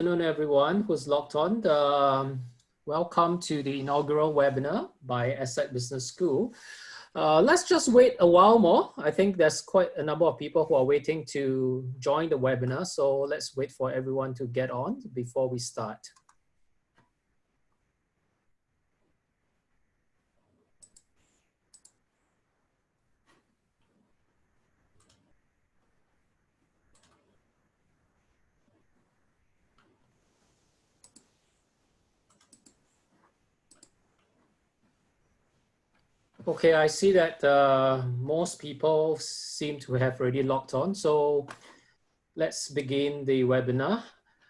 Good afternoon, everyone who's logged on. Welcome to the inaugural webinar by ESSEC Business School. Let's just wait a while more. I think there's quite a number of people who are waiting to join the webinar. So let's wait for everyone to get on before we start. Okay, I see that most people seem to have already logged on. So let's begin the webinar.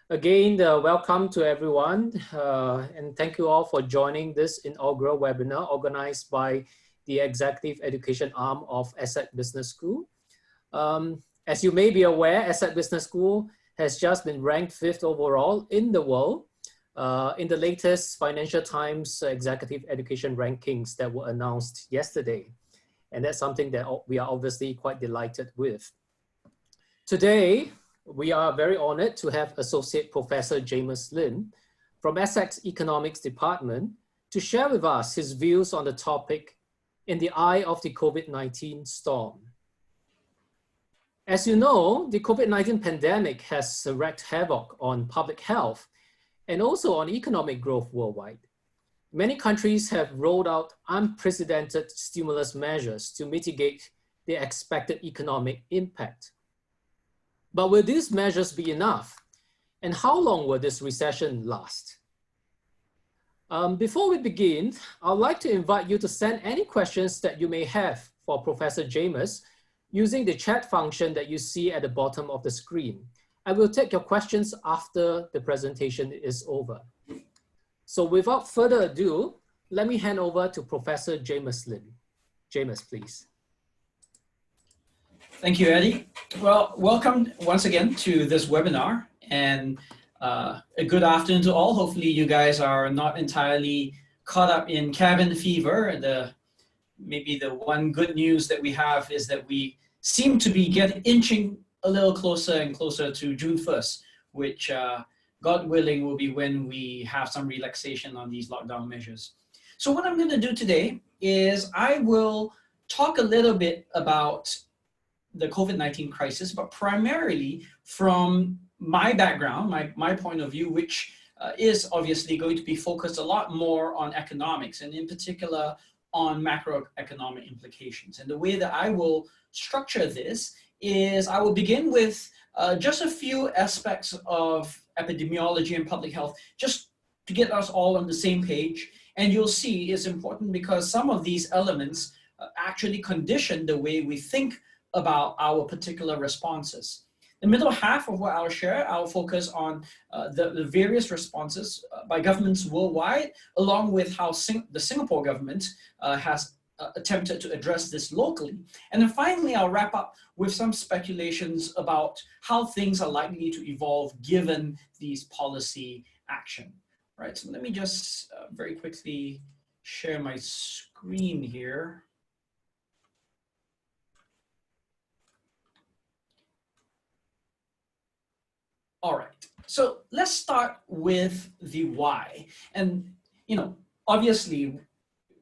Again, welcome to everyone, and thank you all for joining this inaugural webinar organized by the Executive Education Arm of ESSEC Business School. As you may be aware, ESSEC Business School has just been ranked 5th overall in the world in the latest Financial Times Executive Education rankings that were announced yesterday. And that's something that we are obviously quite delighted with. Today, we are very honored to have Associate Professor Jamus Lim from ESSEC's Economics Department to share with us his views on the topic in the eye of the COVID-19 storm. As you know, the COVID-19 pandemic has wreaked havoc on public health and also on economic growth worldwide. Many countries have rolled out unprecedented stimulus measures to mitigate the expected economic impact. But will these measures be enough? And how long will this recession last? Before we begin, I'd like to invite you to send any questions that you may have for Professor Jamus using the chat function that you see at the bottom of the screen. I will take your questions after the presentation is over. So without further ado, let me hand over to Professor Jamus Lim. Jamus, please. Thank you, Eddie. Well, welcome once again to this webinar, and a good afternoon to all. Hopefully you guys are not entirely caught up in cabin fever. Maybe the one good news that we have is that we seem to be inching a little closer and closer to June 1st, which God willing will be when we have some relaxation on these lockdown measures. So what I'm going to do today is I will talk a little bit about the COVID-19 crisis, but primarily from my background, my point of view, which is obviously going to be focused a lot more on economics, and in particular on macroeconomic implications. And the way that I will structure this is I will begin with just a few aspects of epidemiology and public health, just to get us all on the same page. And you'll see it's important because some of these elements actually condition the way we think about our particular responses. The middle half of what I'll share, I'll focus on the various responses by governments worldwide, along with how the Singapore government has attempted to address this locally. And then finally, I'll wrap up with some speculations about how things are likely to evolve given these policy action. Right, so let me just very quickly share my screen here. All right, so let's start with the why. And, you know, obviously,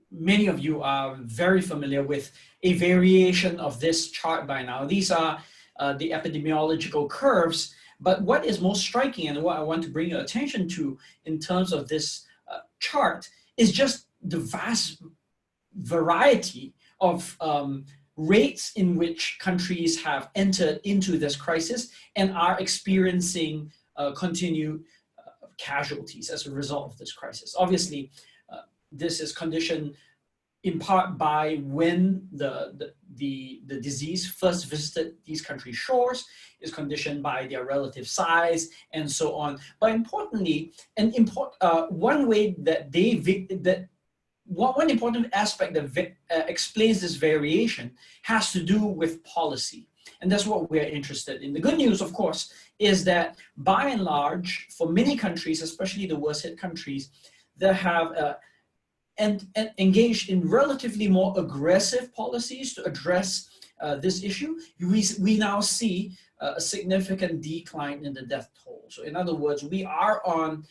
many of you are very familiar with a variation of this chart by now. These are the epidemiological curves, but what is most striking and what I want to bring your attention to in terms of this chart is just the vast variety of rates in which countries have entered into this crisis and are experiencing continued casualties as a result of this crisis. Obviously, this is conditioned in part by when the disease first visited these country shores, is conditioned by their relative size and so on. But importantly, one way that one important aspect that explains this variation has to do with policy. And that's what we're interested in. The good news, of course, is that by and large, for many countries, especially the worst hit countries, that have engaged in relatively more aggressive policies to address this issue, we now see a significant decline in the death toll. So in other words, we are on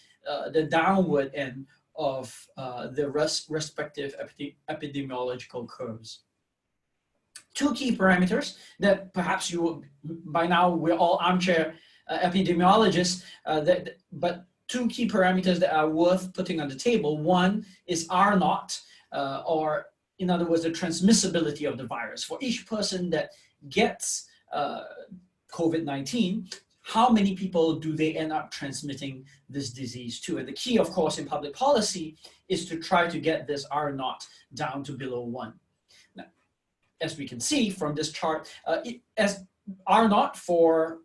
the downward end of the respective epidemiological curves. Two key parameters that perhaps by now we're all armchair epidemiologists, but two key parameters that are worth putting on the table. One is R naught, or in other words, the transmissibility of the virus. For each person that gets COVID-19, how many people do they end up transmitting this disease to? And the key, of course, in public policy is to try to get this R naught down to below 1. Now, as we can see from this chart, as R naught for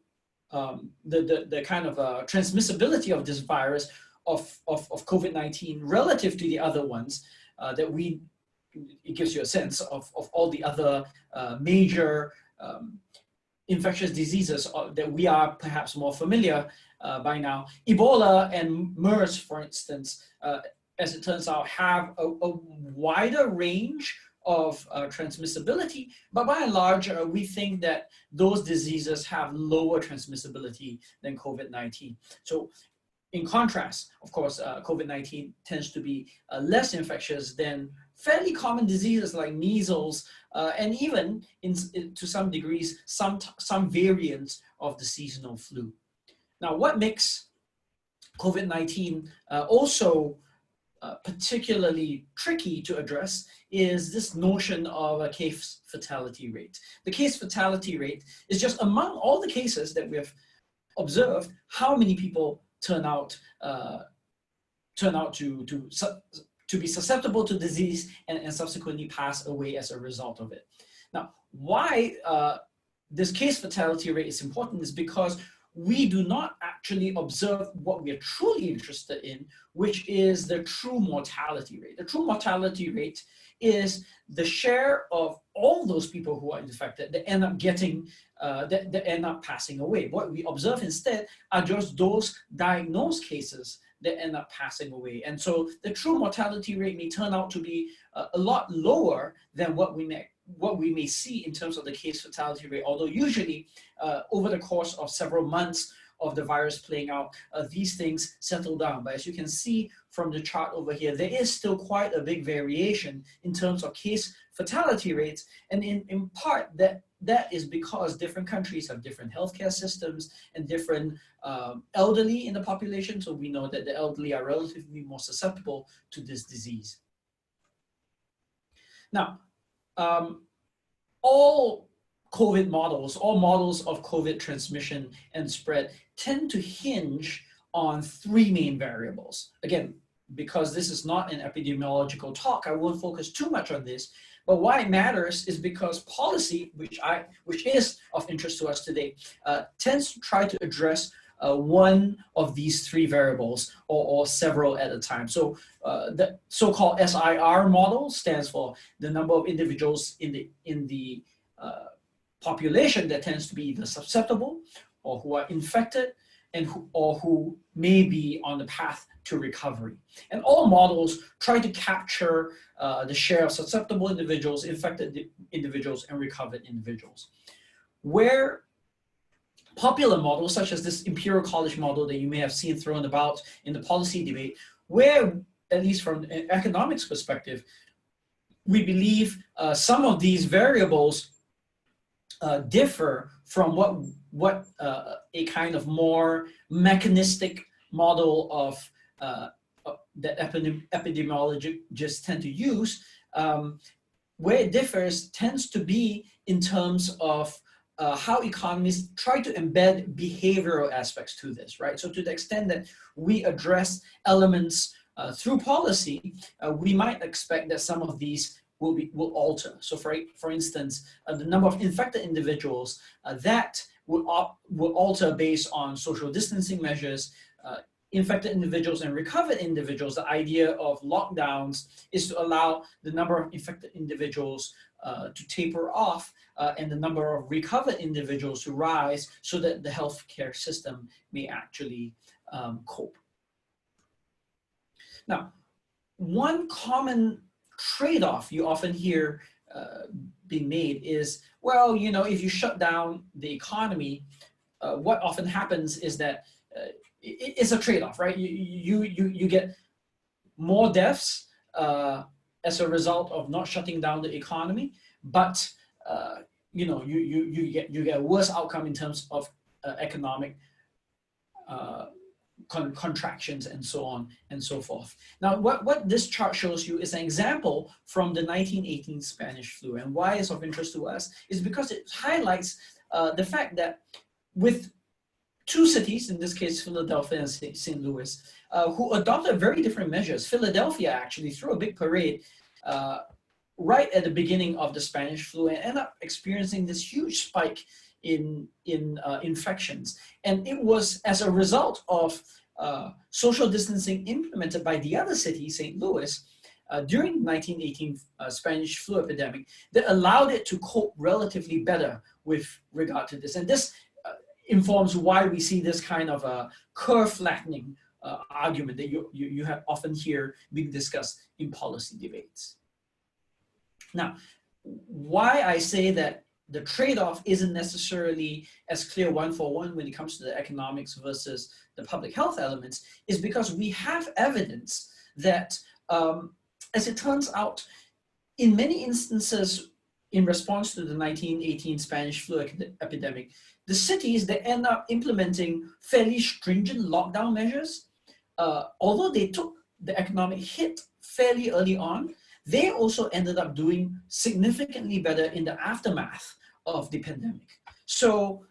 the kind of transmissibility of this virus of COVID-19 relative to the other ones it gives you a sense of all the other major infectious diseases that we are perhaps more familiar by now. Ebola and MERS, for instance, as it turns out, have a wider range of transmissibility, but by and large, we think that those diseases have lower transmissibility than COVID-19. So in contrast, of course, COVID-19 tends to be less infectious than fairly common diseases like measles, and even to some degrees, some variants of the seasonal flu. Now, what makes COVID-19 also particularly tricky to address is this notion of a case fatality rate. The case fatality rate is just among all the cases that we have observed, how many people turn out to be susceptible to disease and subsequently pass away as a result of it. Now, why this case fatality rate is important is because we do not actually observe what we are truly interested in, which is the true mortality rate. The true mortality rate is the share of all those people who are infected that end up getting, that end up passing away. What we observe instead are just those diagnosed cases that end up passing away. And so the true mortality rate may turn out to be a lot lower than what we may see in terms of the case fatality rate, although usually over the course of several months of the virus playing out, these things settle down. But as you can see from the chart over here, there is still quite a big variation in terms of case fatality rates, and in part that is because different countries have different healthcare systems and different elderly in the population, so we know that the elderly are relatively more susceptible to this disease. Now, all COVID models, all models of COVID transmission and spread tend to hinge on three main variables. Again, because this is not an epidemiological talk, I won't focus too much on this, but why it matters is because policy, which is of interest to us today, tends to try to address one of these three variables or several at a time. So the so-called SIR model stands for the number of individuals in the population that tends to be either susceptible or who are infected and who may be on the path to recovery. And all models try to capture the share of susceptible individuals, infected individuals, and recovered individuals. Where popular models, such as this Imperial College model that you may have seen thrown about in the policy debate, where, at least from an economics perspective, we believe some of these variables differ from what a kind of more mechanistic model of that epidemiologists tend to use. Where it differs tends to be in terms of how economists try to embed behavioral aspects to this, right? So to the extent that we address elements through policy, we might expect that some of these will alter. So for instance, the number of infected individuals, that will alter based on social distancing measures. Infected individuals and recovered individuals, the idea of lockdowns is to allow the number of infected individuals to taper off and the number of recovered individuals to rise so that the healthcare system may actually cope. Now, one common trade-off you often hear being made is, well, you know, if you shut down the economy, what often happens is that it's a trade-off, right? You get more deaths as a result of not shutting down the economy, but you know, you get a worse outcome in terms of economic contractions and so on and so forth. Now, what this chart shows you is an example from the 1918 Spanish flu, and why it's of interest to us is because it highlights the fact that with two cities, in this case Philadelphia and St. Louis, who adopted very different measures. Philadelphia actually threw a big parade right at the beginning of the Spanish flu and ended up experiencing this huge spike in infections. And it was as a result of social distancing implemented by the other city, St. Louis, during the 1918 Spanish flu epidemic that allowed it to cope relatively better with regard to this. And this informs why we see this kind of a curve flattening argument that you have often hear being discussed in policy debates. Now, why I say that the trade-off isn't necessarily as clear one-for-one when it comes to the economics versus the public health elements is because we have evidence that, as it turns out, in many instances, in response to the 1918 Spanish flu epidemic, the cities that end up implementing fairly stringent lockdown measures, although they took the economic hit fairly early on, they also ended up doing significantly better in the aftermath of the pandemic. So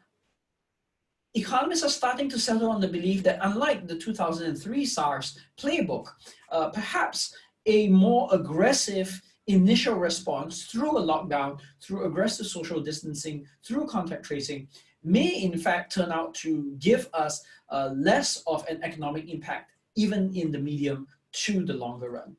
economists are starting to settle on the belief that unlike the 2003 SARS playbook, perhaps a more aggressive initial response through a lockdown, through aggressive social distancing, through contact tracing, may in fact turn out to give us less of an economic impact, even in the medium to the longer run.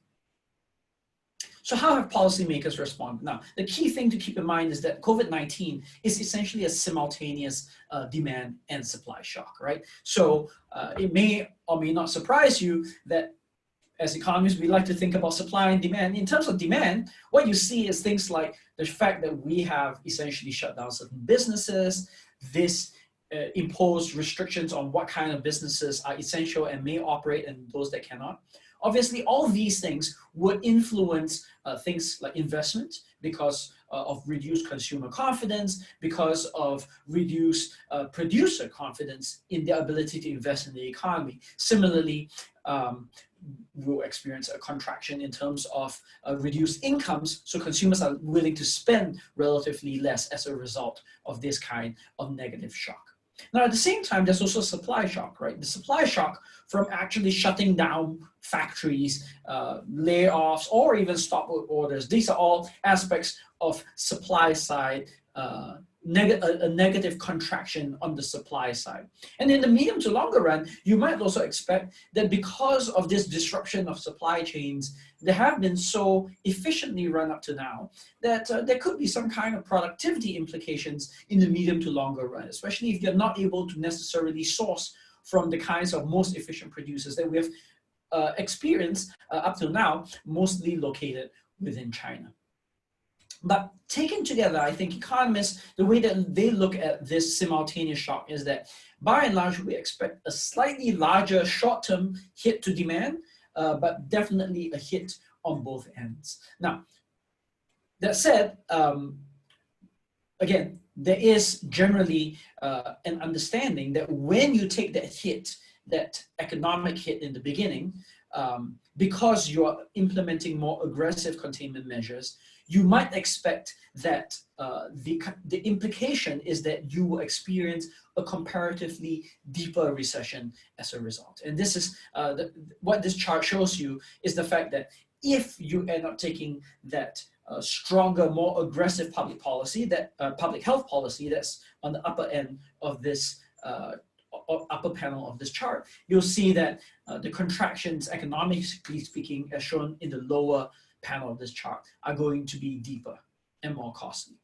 So how have policymakers responded? Now, the key thing to keep in mind is that COVID-19 is essentially a simultaneous demand and supply shock, right? So it may or may not surprise you that as economists, we like to think about supply and demand. In terms of demand, what you see is things like the fact that we have essentially shut down certain businesses. This imposed restrictions on what kind of businesses are essential and may operate and those that cannot. Obviously, all these things would influence things like investment because of reduced consumer confidence, because of reduced producer confidence in their ability to invest in the economy. Similarly, we'll experience a contraction in terms of reduced incomes, so consumers are willing to spend relatively less as a result of this kind of negative shock. Now, at the same time, there's also supply shock, right? The supply shock from actually shutting down factories, layoffs, or even stop orders. These are all aspects of supply side, a negative contraction on the supply side. And in the medium to longer run, you might also expect that because of this disruption of supply chains that have been so efficiently run up to now, that there could be some kind of productivity implications in the medium to longer run, especially if you're not able to necessarily source from the kinds of most efficient producers that we have experienced up till now, mostly located within China. But taken together, I think economists, the way that they look at this simultaneous shock is that by and large, we expect a slightly larger short-term hit to demand, but definitely a hit on both ends. Now, that said, again, there is generally an understanding that when you take that hit, that economic hit in the beginning, because you're implementing more aggressive containment measures, you might expect that the implication is that you will experience a comparatively deeper recession as a result. And this is what this chart shows you is the fact that if you end up taking that stronger, more aggressive public policy, that public health policy that's on the upper end of this upper panel of this chart, you'll see that the contractions, economically speaking, as shown in the lower panel of this chart, are going to be deeper and more costly.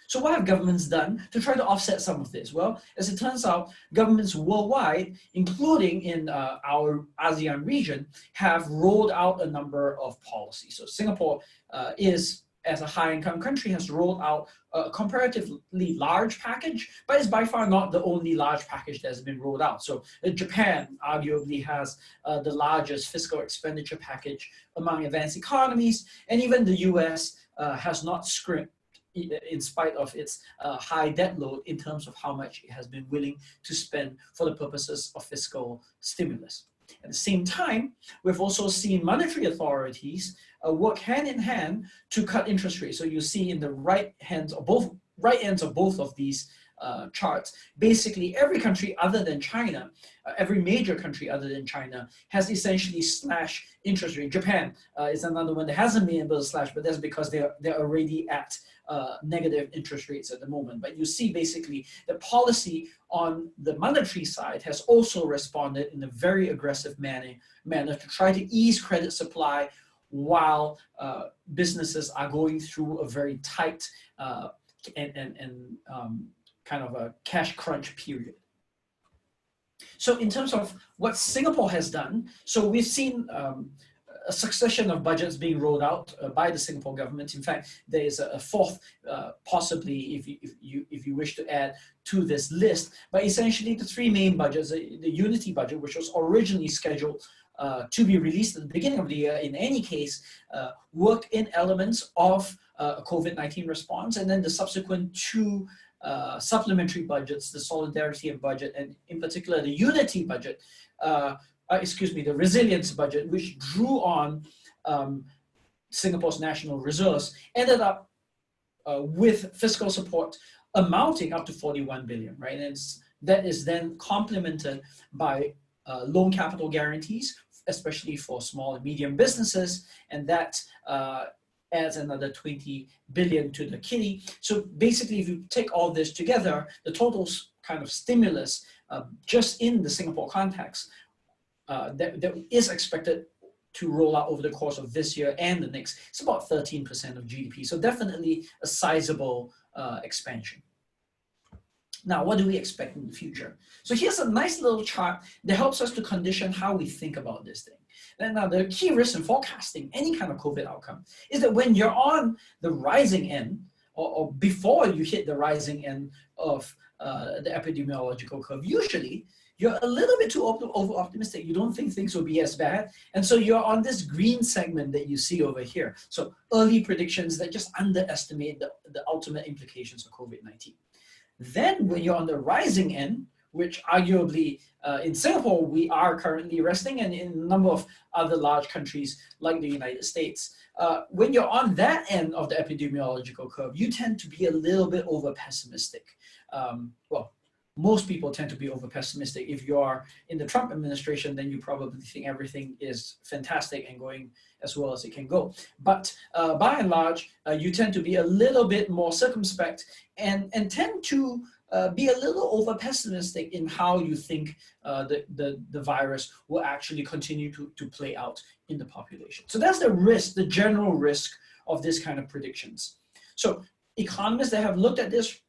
So what have governments done to try to offset some of this? Well, as it turns out, governments worldwide, including in our ASEAN region, have rolled out a number of policies. So Singapore is as a high-income country, has rolled out a comparatively large package, but it's by far not the only large package that has been rolled out. So Japan arguably has the largest fiscal expenditure package among advanced economies, and even the US has not scrimped in spite of its high debt load in terms of how much it has been willing to spend for the purposes of fiscal stimulus. At the same time, we've also seen monetary authorities work hand in hand to cut interest rates. So you see in the right ends of both of these charts, basically every country other than China, every major country other than China has essentially slashed interest rate. Japan is another one that hasn't been able to slash, but that's because they're already at negative interest rates at the moment. But you see basically the policy on the monetary side has also responded in a very aggressive manner to try to ease credit supply while businesses are going through a very tight and kind of a cash crunch period. So in terms of what Singapore has done, so we've seen a succession of budgets being rolled out by the Singapore government. In fact, there is a fourth, possibly if you wish to add to this list. But essentially, the three main budgets: the Unity budget, which was originally scheduled to be released at the beginning of the year, in any case, worked in elements of a COVID-19 response, and then the subsequent two supplementary budgets, the solidarity budget, and in particular the Unity budget. The resilience budget, which drew on Singapore's national reserves, ended up with fiscal support amounting up to 41 billion, right? And that is then complemented by loan capital guarantees, especially for small and medium businesses, and that adds another 20 billion to the kitty. So basically, if you take all this together, the total kind of stimulus just in the Singapore context that is expected to roll out over the course of this year and the next, it's about 13% of GDP. So definitely a sizable expansion. Now, what do we expect in the future? So here's a nice little chart that helps us to condition how we think about this thing. And now, the key risk in forecasting any kind of COVID outcome is that when you're on the rising end, or before you hit the rising end of the epidemiological curve, usually you're a little bit too over-optimistic. You don't think things will be as bad. And so you're on this green segment that you see over here. So early predictions that just underestimate the ultimate implications of COVID-19. Then when you're on the rising end, which arguably in Singapore we are currently resting, and in a number of other large countries like the United States, when you're on that end of the epidemiological curve, you tend to be a little bit over-pessimistic. Well, most people tend to be over-pessimistic. If you are in the Trump administration, then you probably think everything is fantastic and going as well as it can go. But by and large, you tend to be a little bit more circumspect and tend to be a little over-pessimistic in how you think the virus will actually continue to play out in the population. So that's the risk, the general risk of this kind of predictions. So economists that have looked at this,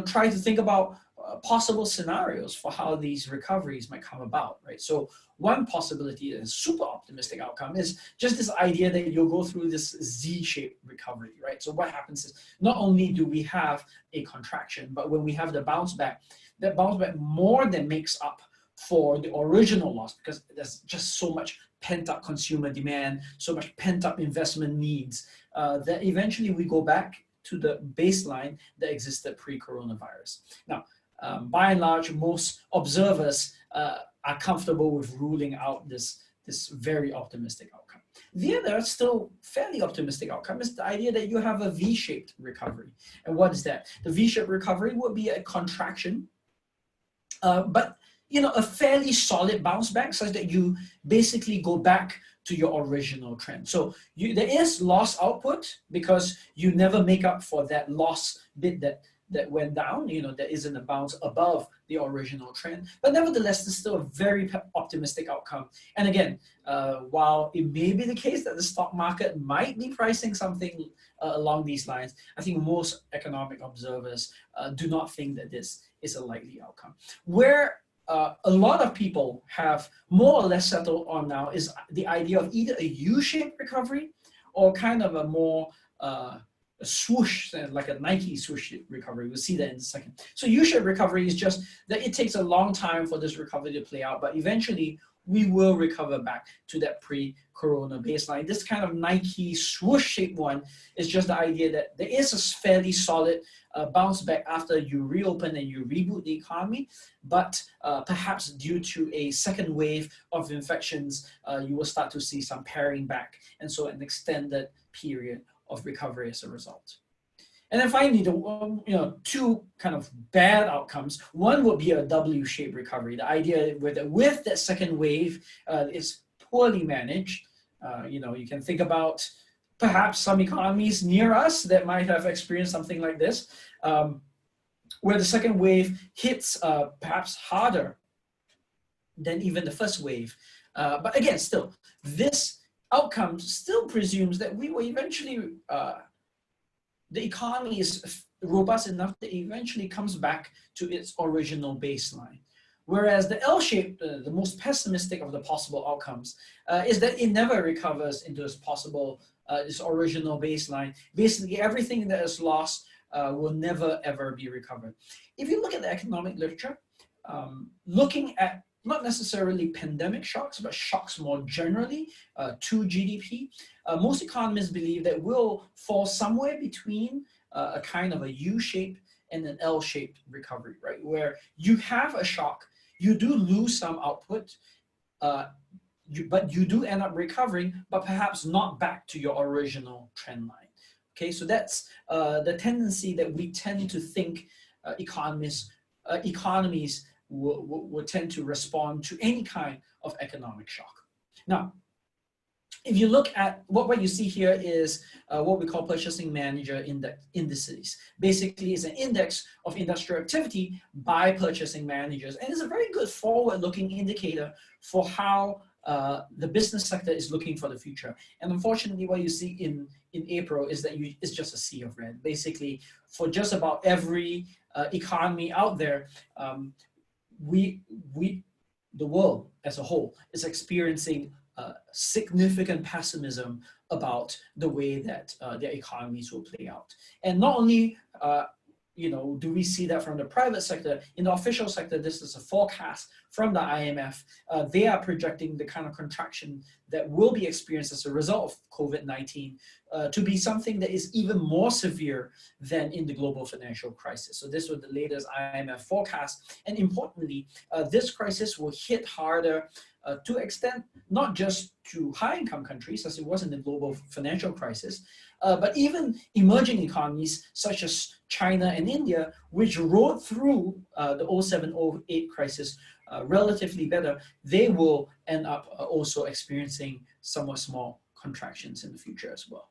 try to think about possible scenarios for how these recoveries might come about, right? So one possibility, a super optimistic outcome, is just this idea that you'll go through this Z-shaped recovery, right? So what happens is not only do we have a contraction, but when we have the bounce back, that bounce back more than makes up for the original loss, because there's just so much pent-up consumer demand, so much pent-up investment needs, that eventually we go back to the baseline that existed pre-coronavirus. Now, by and large, most observers are comfortable with ruling out this very optimistic outcome. The other, still fairly optimistic outcome is the idea that you have a V-shaped recovery. And what is that? The V-shaped recovery would be a contraction, but a fairly solid bounce back, such that you basically go back to your original trend. So there is lost output because you never make up for that lost bit that went down, there isn't a bounce above the original trend. But nevertheless, there's still a very optimistic outcome. And again, while it may be the case that the stock market might be pricing something along these lines, I think most economic observers do not think that this is a likely outcome. Where a lot of people have more or less settled on now is the idea of either a U-shaped recovery or kind of a more swoosh, like a Nike swoosh recovery. We'll see that in a second. So U-shaped recovery is just that it takes a long time for this recovery to play out, but eventually we will recover back to that pre-corona baseline. This kind of Nike swoosh-shaped one is just the idea that there is a fairly solid bounce back after you reopen and you reboot the economy, but perhaps due to a second wave of infections, you will start to see some paring back, and so an extended period of recovery as a result. And then finally, the two kind of bad outcomes. One would be a W-shaped recovery. The idea with that second wave is poorly managed. You can think about perhaps some economies near us that might have experienced something like this, where the second wave hits perhaps harder than even the first wave. But again, still, this outcome still presumes that we will eventually, the economy is robust enough that it eventually comes back to its original baseline. Whereas the L-shaped, the most pessimistic of the possible outcomes, is that it never recovers into its original baseline. Basically, everything that is lost will never ever be recovered. If you look at the economic literature, looking at not necessarily pandemic shocks, but shocks more generally to GDP, most economists believe that we'll fall somewhere between a kind of a U-shaped and an L-shaped recovery, right? Where you have a shock, you do lose some output, but you do end up recovering, but perhaps not back to your original trend line. Okay, so that's the tendency that we tend to think economies will tend to respond to any kind of economic shock. Now, if you look at what you see here is what we call purchasing manager indices. Basically, it's an index of industrial activity by purchasing managers, and it's a very good forward-looking indicator for how the business sector is looking for the future. And unfortunately, what you see in April is that it's just a sea of red. Basically, for just about every economy out there, the world as a whole is experiencing significant pessimism about the way that their economies will play out. And not only do we see that from the private sector, in the official sector, this is a forecast from the IMF. They are projecting the kind of contraction that will be experienced as a result of COVID-19 to be something that is even more severe than in the global financial crisis. So this was the latest IMF forecast. And importantly, this crisis will hit harder to extent not just to high-income countries, as it was in the global financial crisis, but even emerging economies such as China and India, which rode through the 07-08 crisis relatively better. They will end up also experiencing somewhat small contractions in the future as well.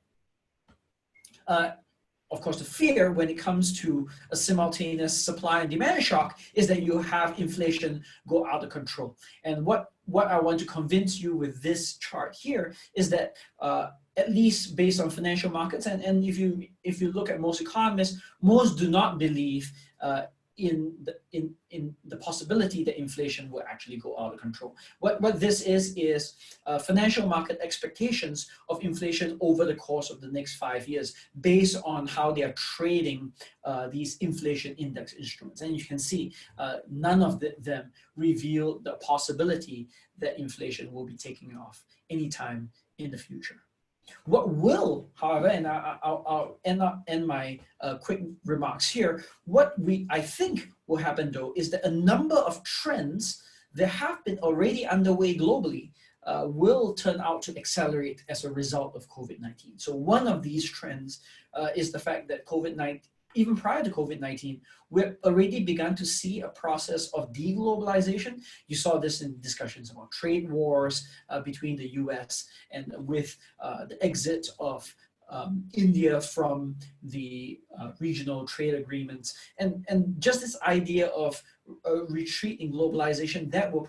Of course, the fear when it comes to a simultaneous supply and demand shock is that you have inflation go out of control. And what I want to convince you with this chart here is that at least based on financial markets, and if you look at most economists, most do not believe in the possibility that inflation will actually go out of control. What this is financial market expectations of inflation over the course of the next 5 years based on how they are trading these inflation index instruments. And you can see none of them reveal the possibility that inflation will be taking off anytime in the future. What will, however, and I'll end my quick remarks here, what I think will happen though is that a number of trends that have been already underway globally will turn out to accelerate as a result of COVID-19. So one of these trends is the fact that COVID-19, even prior to COVID-19, we've already begun to see a process of deglobalization. You saw this in discussions about trade wars between the US and with the exit of India from the regional trade agreements. And just this idea of retreat in globalization, that will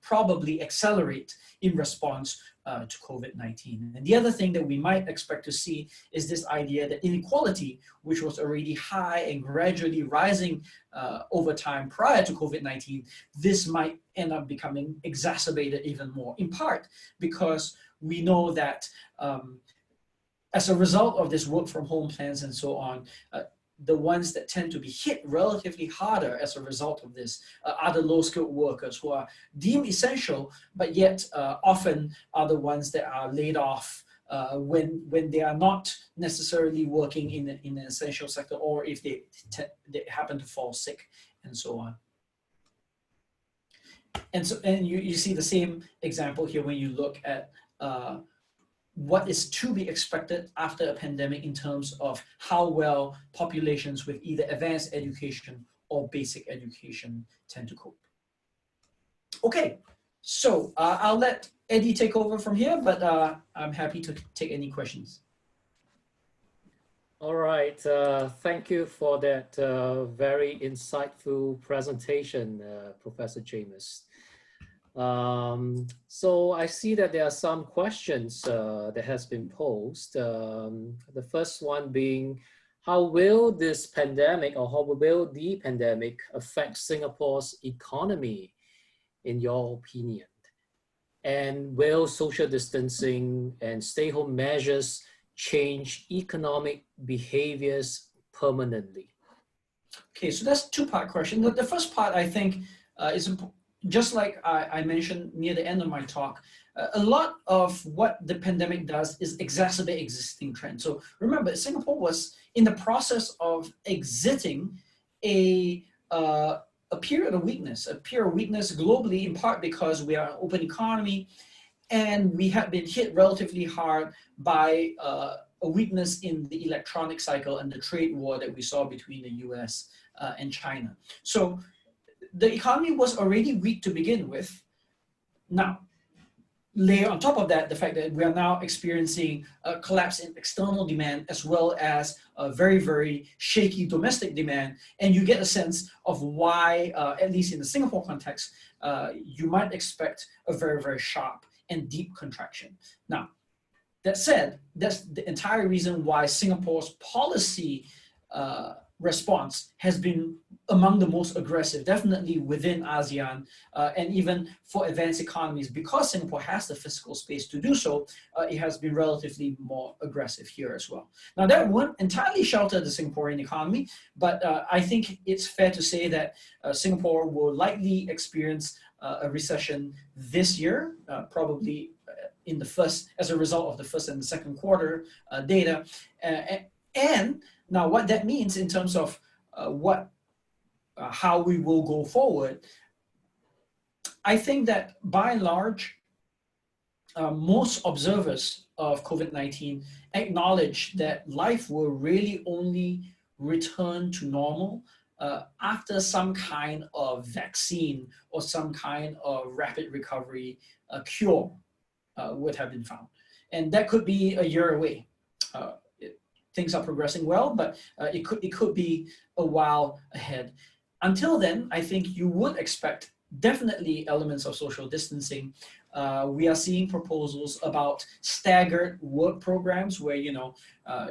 probably accelerate in response to COVID-19. And the other thing that we might expect to see is this idea that inequality, which was already high and gradually rising over time prior to COVID-19, this might end up becoming exacerbated even more, in part because we know that as a result of this work from home plans and so on, the ones that tend to be hit relatively harder as a result of this are the low-skilled workers who are deemed essential, but yet often are the ones that are laid off when they are not necessarily working in an essential sector, or if they happen to fall sick and so on. And you see the same example here when you look at what is to be expected after a pandemic in terms of how well populations with either advanced education or basic education tend to cope. Okay, so I'll let Eddie take over from here, but I'm happy to take any questions. All right, thank you for that very insightful presentation, Professor Jamus. So I see that there are some questions that has been posed. The first one being, how will this pandemic, or how will the pandemic affect Singapore's economy, in your opinion? And will social distancing and stay-home measures change economic behaviors permanently? Okay, so that's a two-part question. The first part, I think, is just like I mentioned near the end of my talk. A lot of what the pandemic does is exacerbate existing trends. So remember, Singapore was in the process of exiting a period of weakness, globally, in part because we are an open economy, and we had been hit relatively hard by a weakness in the electronic cycle and the trade war that we saw between the US and China. So the economy was already weak to begin with. Now, layer on top of that the fact that we are now experiencing a collapse in external demand as well as a very, very shaky domestic demand, and you get a sense of why, at least in the Singapore context, you might expect a very, very sharp and deep contraction. Now, that said, that's the entire reason why Singapore's policy response has been among the most aggressive, definitely within ASEAN, and even for advanced economies. Because Singapore has the fiscal space to do so, it has been relatively more aggressive here as well. Now, that won't entirely shelter the Singaporean economy, but I think it's fair to say that Singapore will likely experience a recession this year, probably in the first, as a result of the first and the second quarter data. And now what that means in terms of how we will go forward, I think that by and large, most observers of COVID-19 acknowledge that life will really only return to normal after some kind of vaccine or some kind of rapid recovery cure would have been found. And that could be a year away. Things are progressing well, but it could be a while ahead. Until then, I think you would expect definitely elements of social distancing. We are seeing proposals about staggered work programs where, you know,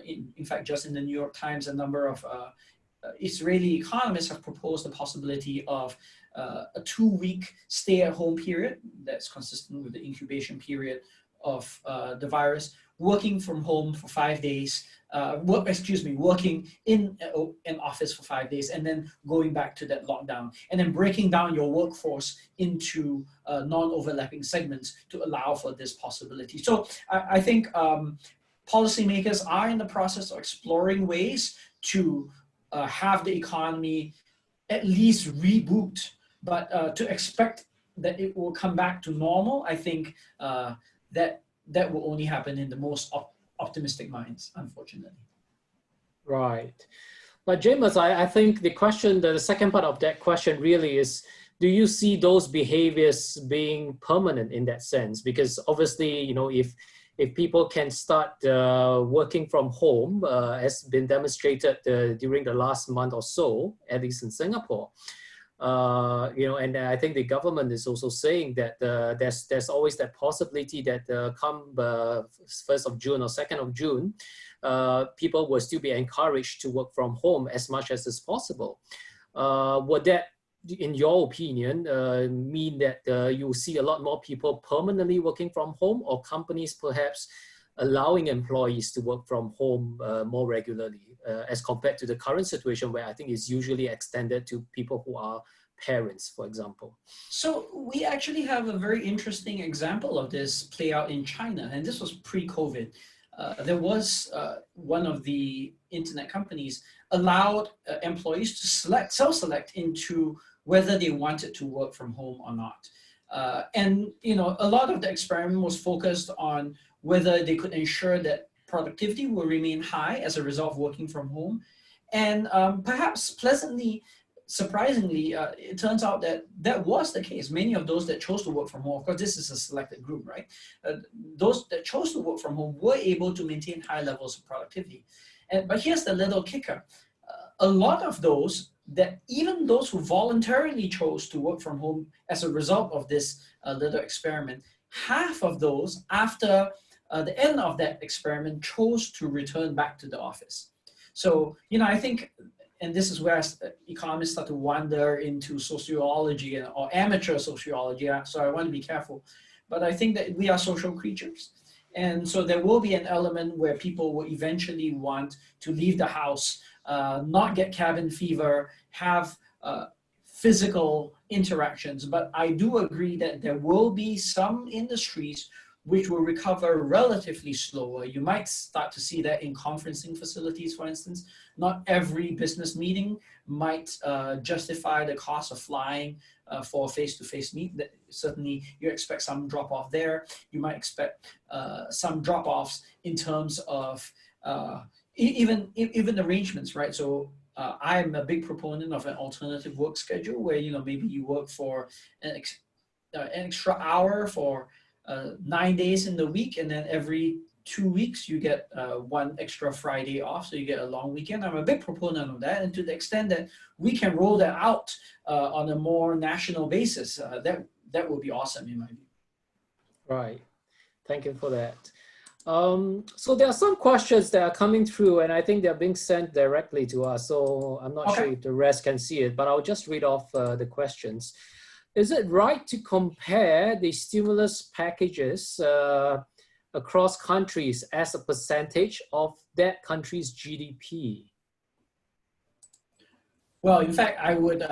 in fact, just in the New York Times, a number of Israeli economists have proposed the possibility of a 2-week stay-at-home period that's consistent with the incubation period of the virus, working from home for 5 days, working in an office for 5 days, and then going back to that lockdown, and then breaking down your workforce into non-overlapping segments to allow for this possibility. So I think policymakers are in the process of exploring ways to have the economy at least reboot, but to expect that it will come back to normal, I think that will only happen in the most optimistic minds, unfortunately. Right. But Jamus, I think the question, the second part of that question really is, do you see those behaviors being permanent in that sense? Because obviously, you know, if people can start working from home, as been demonstrated during the last month or so, at least in Singapore, you know, and I think the government is also saying that there's always that possibility that come 1st of June or 2nd of June, people will still be encouraged to work from home as much as is possible. Would that, in your opinion, mean that you'll see a lot more people permanently working from home, or companies perhaps allowing employees to work from home more regularly as compared to the current situation where I think it's usually extended to people who are parents, for example. So we actually have a very interesting example of this play out in China, and this was pre-COVID. There was one of the internet companies allowed employees to self-select into whether they wanted to work from home or not. And you know, a lot of the experiment was focused on whether they could ensure that productivity will remain high as a result of working from home. And perhaps pleasantly, surprisingly, it turns out that that was the case. Many of those that chose to work from home, of course, this is a selected group, right? Those that chose to work from home were able to maintain high levels of productivity. But here's the little kicker. A lot of those, that even those who voluntarily chose to work from home as a result of this little experiment, half of those after the end of that experiment chose to return back to the office. So, you know, I think, and this is where economists start to wander into sociology or amateur sociology, so I want to be careful. But I think that we are social creatures. And so there will be an element where people will eventually want to leave the house, not get cabin fever, have physical interactions. But I do agree that there will be some industries which will recover relatively slower. You might start to see that in conferencing facilities, for instance. Not every business meeting might justify the cost of flying for a face-to-face meet. Certainly, you expect some drop-off there. You might expect some drop-offs in terms of even arrangements, right? So I'm a big proponent of an alternative work schedule where, you know, maybe you work for an extra hour for 9 days in the week, and then every 2 weeks you get one extra Friday off, so you get a long weekend. I'm a big proponent of that, and to the extent that we can roll that out on a more national basis, that would be awesome in my view. Right, thank you for that. So there are some questions that are coming through, and I think they're being sent directly to us, so I'm not sure if the rest can see it, but I'll just read off the questions. Is it right to compare the stimulus packages across countries as a percentage of that country's GDP? Well, in fact, I would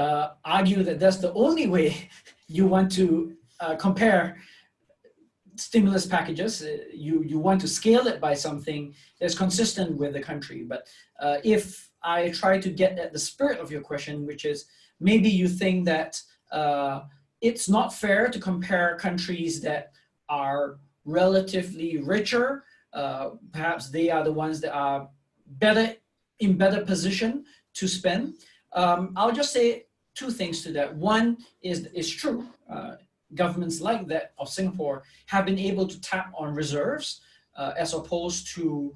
argue that that's the only way you want to compare stimulus packages. You want to scale it by something that's consistent with the country. But if I try to get at the spirit of your question, which is maybe you think that it's not fair to compare countries that are relatively richer. Perhaps they are the ones that are in better position to spend. I'll just say two things to that. One is true. Governments like that of Singapore have been able to tap on reserves as opposed to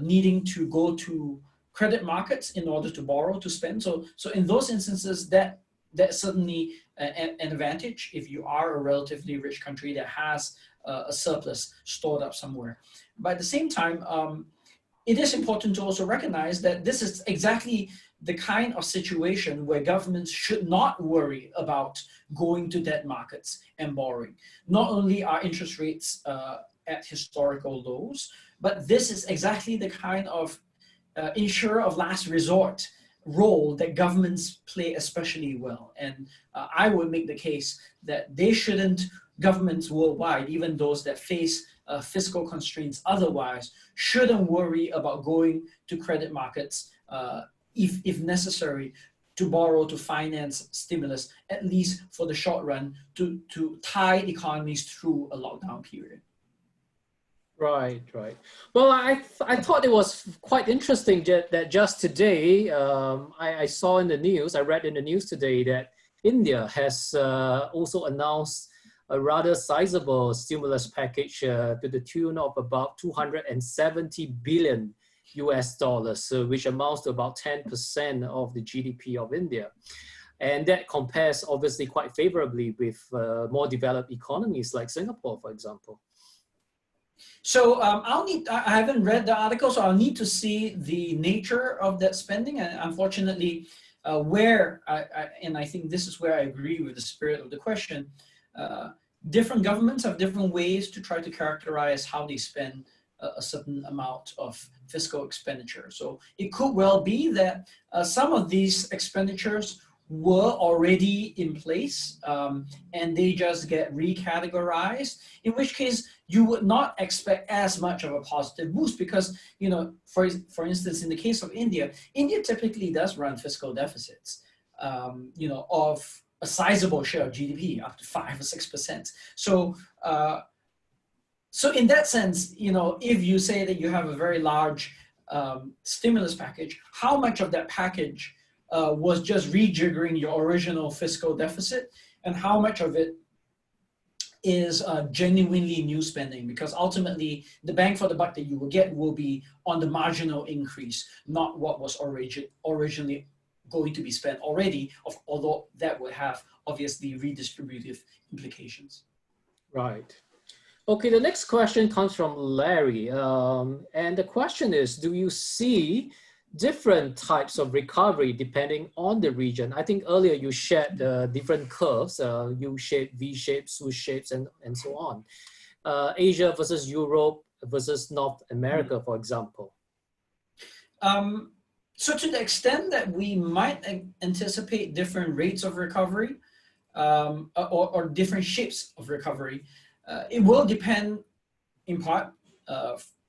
needing to go to credit markets in order to borrow to spend. So in those instances, that's certainly an advantage if you are a relatively rich country that has a surplus stored up somewhere. But at the same time, it is important to also recognize that this is exactly the kind of situation where governments should not worry about going to debt markets and borrowing. Not only are interest rates at historical lows, but this is exactly the kind of insurer of last resort role that governments play especially well. And I would make the case that governments worldwide, even those that face fiscal constraints otherwise, shouldn't worry about going to credit markets if necessary to borrow to finance stimulus, at least for the short run, to tide economies through a lockdown period. Right. Well, I thought it was quite interesting that just today, I saw in the news, I read in the news today that India has also announced a rather sizable stimulus package to the tune of about $270 billion US, which amounts to about 10% of the GDP of India. And that compares obviously quite favorably with more developed economies like Singapore, for example. So I haven't read the article, so I'll need to see the nature of that spending. And unfortunately, and I think this is where I agree with the spirit of the question, different governments have different ways to try to characterize how they spend a certain amount of fiscal expenditure. So it could well be that some of these expenditures were already in place and they just get recategorized, in which case you would not expect as much of a positive boost because, you know, for instance, in the case of India typically does run fiscal deficits, you know, of a sizable share of GDP, up to 5 or 6%. So, so in that sense, you know, if you say that you have a very large stimulus package, how much of that package was just rejiggering your original fiscal deficit, and how much of it is genuinely new spending? Because ultimately, the bang for the buck that you will get will be on the marginal increase, not what was originally going to be spent already, although that would have obviously redistributive implications. Right. Okay, the next question comes from Larry. And the question is, do you see different types of recovery depending on the region? I think earlier you shared the different curves, U-shape, V-shape, swoosh shapes, and so on. Asia versus Europe versus North America, for example. So to the extent that we might anticipate different rates of recovery or different shapes of recovery, it will depend in part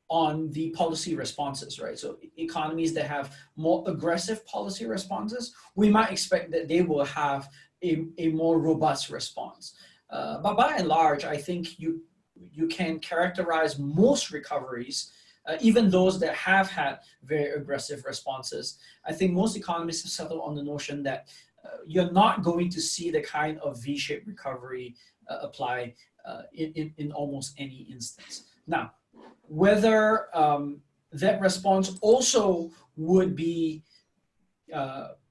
on the policy responses, right? So economies that have more aggressive policy responses, we might expect that they will have a more robust response. But by and large, I think you can characterize most recoveries, even those that have had very aggressive responses. I think most economists have settled on the notion that you're not going to see the kind of V-shaped recovery apply in almost any instance. Now, whether that response also would be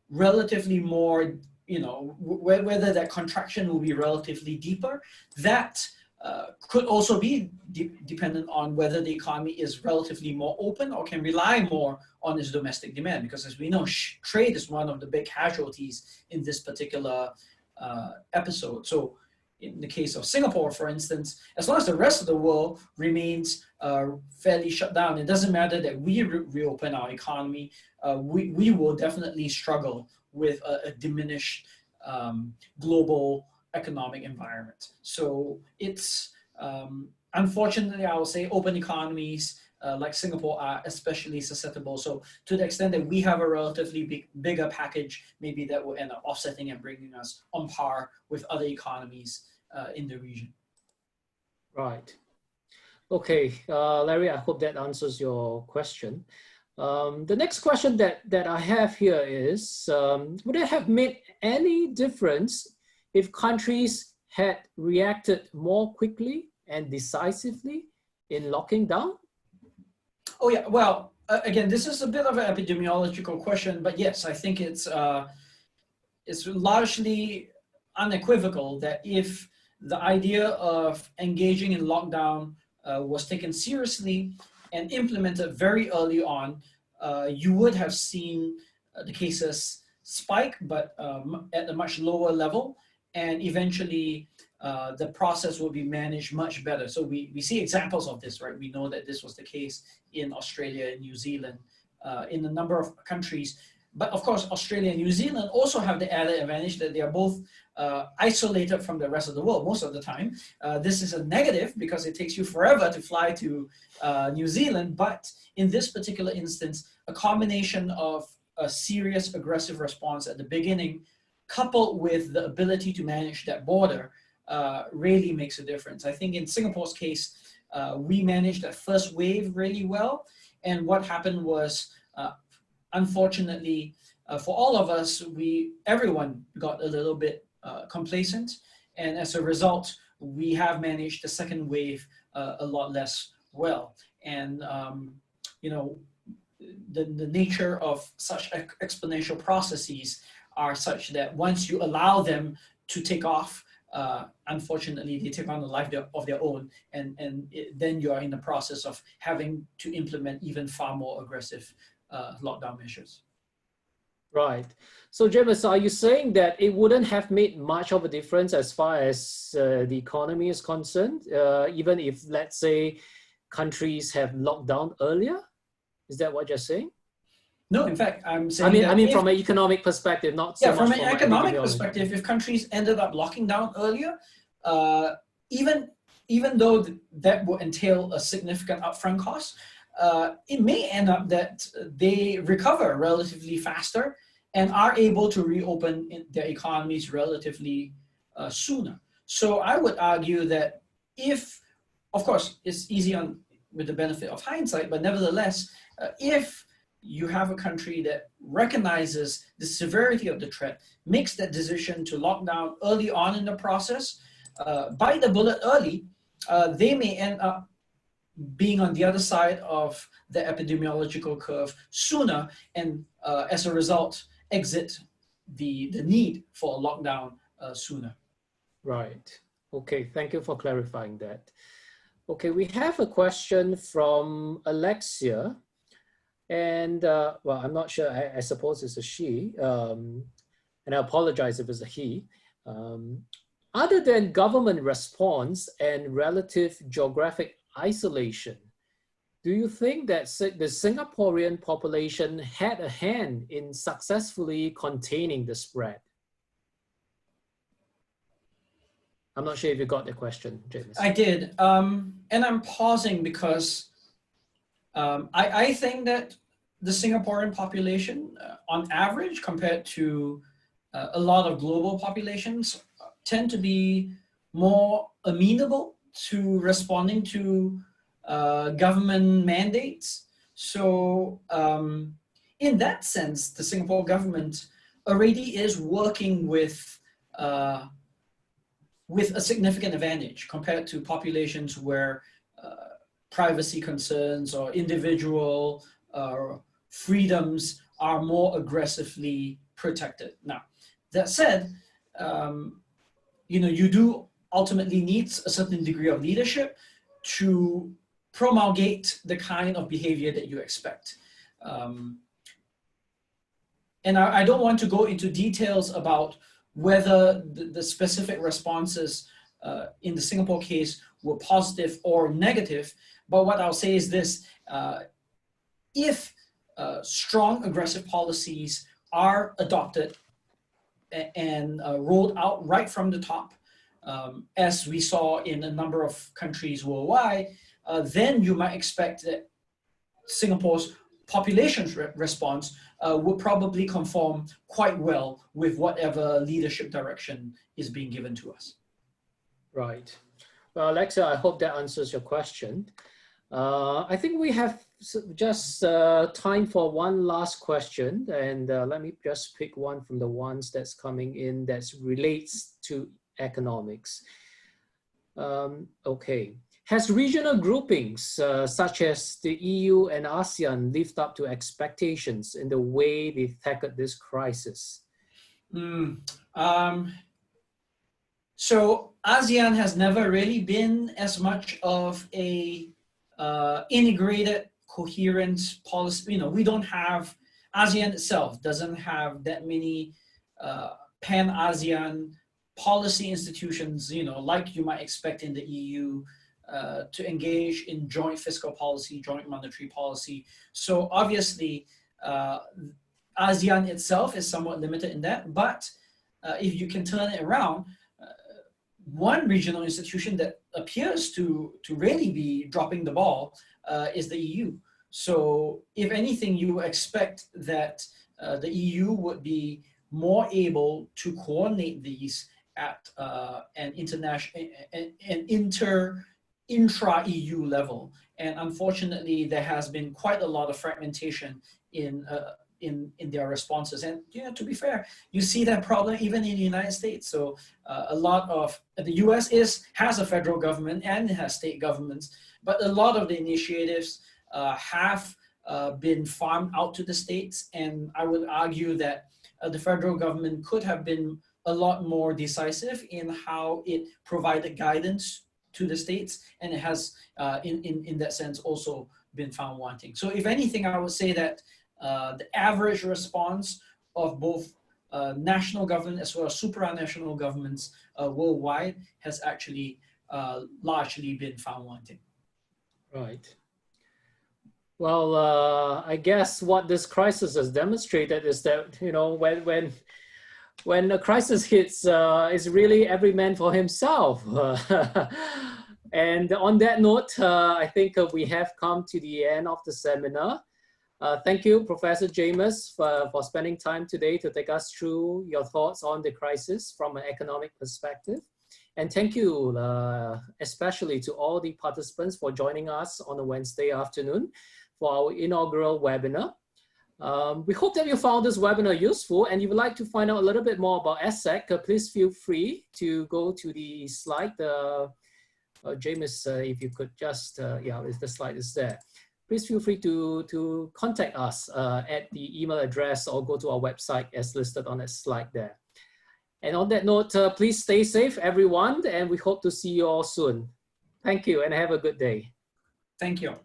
relatively more, you know, whether that contraction will be relatively deeper, that could also be dependent on whether the economy is relatively more open or can rely more on its domestic demand. Because as we know, trade is one of the big casualties in this particular episode. So in the case of Singapore, for instance, as long as the rest of the world remains fairly shut down, it doesn't matter that we reopen our economy, we will definitely struggle with a diminished global economic environment. So it's, unfortunately, I will say open economies like Singapore are especially susceptible. So to the extent that we have a relatively bigger package, maybe that will end up offsetting and bringing us on par with other economies in the region. Right. Okay, Larry, I hope that answers your question. The next question that I have here is, would it have made any difference if countries had reacted more quickly and decisively in locking down? Oh yeah, well, again, this is a bit of an epidemiological question, but yes, I think it's largely unequivocal that if the idea of engaging in lockdown was taken seriously and implemented very early on, you would have seen the cases spike, but at a much lower level, and eventually the process will be managed much better. So we see examples of this, right? We know that this was the case in Australia and New Zealand, in a number of countries. But of course, Australia and New Zealand also have the added advantage that they are both isolated from the rest of the world most of the time. This is a negative because it takes you forever to fly to New Zealand. But in this particular instance, a combination of a serious aggressive response at the beginning, coupled with the ability to manage that border, really makes a difference. I think in Singapore's case, we managed that first wave really well. And what happened was, unfortunately, for all of us, everyone got a little bit complacent. And as a result, we have managed the second wave a lot less well. And, you know, the nature of such exponential processes are such that once you allow them to take off, unfortunately, they take on a life of their own, and then you are in the process of having to implement even far more aggressive lockdown measures. Right. So, Jamus, are you saying that it wouldn't have made much of a difference as far as the economy is concerned, even if, let's say, countries have locked down earlier? Is that what you're saying? No, in fact, I'm saying I mean, from an economic perspective, not so much from an from economic perspective, if countries ended up locking down earlier, even though that would entail a significant upfront cost, it may end up that they recover relatively faster and are able to reopen their economies relatively sooner. So I would argue that if, of course, it's easy with the benefit of hindsight, but nevertheless, if you have a country that recognizes the severity of the threat, makes that decision to lock down early on in the process, bite the bullet early, they may end up being on the other side of the epidemiological curve sooner, and as a result, exit the need for a lockdown sooner. Right. Okay, thank you for clarifying that. Okay, we have a question from Alexia. And well, I'm not sure, I suppose it's a she, and I apologize if it's a he. Other than government response and relative geographic isolation, do you think that the Singaporean population had a hand in successfully containing the spread? I'm not sure if you got the question, Jamus. I did, and I'm pausing because I think that the Singaporean population, on average, compared to a lot of global populations, tend to be more amenable to responding to government mandates. So in that sense, the Singapore government already is working with a significant advantage compared to populations where privacy concerns or individual freedoms are more aggressively protected. Now, that said, you do ultimately need a certain degree of leadership to promulgate the kind of behavior that you expect. And I don't want to go into details about whether the specific responses in the Singapore case were positive or negative, but what I'll say is this: if strong aggressive policies are adopted and rolled out right from the top, as we saw in a number of countries worldwide, then you might expect that Singapore's population response would probably conform quite well with whatever leadership direction is being given to us. Right. Well, Alexa, I hope that answers your question. I think we have just time for one last question, and let me just pick one from the ones that's coming in that relates to economics. Okay. Has regional groupings such as the EU and ASEAN lived up to expectations in the way they tackled this crisis? So ASEAN has never really been as much of a integrated, coherent policy. We don't have, ASEAN itself doesn't have that many pan-ASEAN policy institutions, like you might expect in the EU, to engage in joint fiscal policy, joint monetary policy. So obviously, ASEAN itself is somewhat limited in that, but if you can turn it around, one regional institution that appears to really be dropping the ball is the EU. So if anything, you expect that the EU would be more able to coordinate these at an international and intra-EU level. And unfortunately, there has been quite a lot of fragmentation in their responses. And to be fair, you see that problem even in the United States. So a lot of the US has a federal government and it has state governments, but a lot of the initiatives have been farmed out to the states. And I would argue that the federal government could have been a lot more decisive in how it provided guidance to the states, and it has, in that sense, also been found wanting. So if anything, I would say that the average response of both national government as well as supranational governments worldwide has actually largely been found wanting. Right. Well, I guess what this crisis has demonstrated is that, you know, when a crisis hits, it's really every man for himself. And on that note, I think we have come to the end of the seminar. Thank you, Professor Jamus, for spending time today to take us through your thoughts on the crisis from an economic perspective. And thank you especially to all the participants for joining us on a Wednesday afternoon for our inaugural webinar. We hope that you found this webinar useful, and if you'd like to find out a little bit more about ESSEC, please feel free to go to the slide. Jamus, if you could just, yeah, the slide is there. Please feel free to contact us at the email address or go to our website as listed on that slide there. And on that note, please stay safe, everyone, and we hope to see you all soon. Thank you and have a good day. Thank you.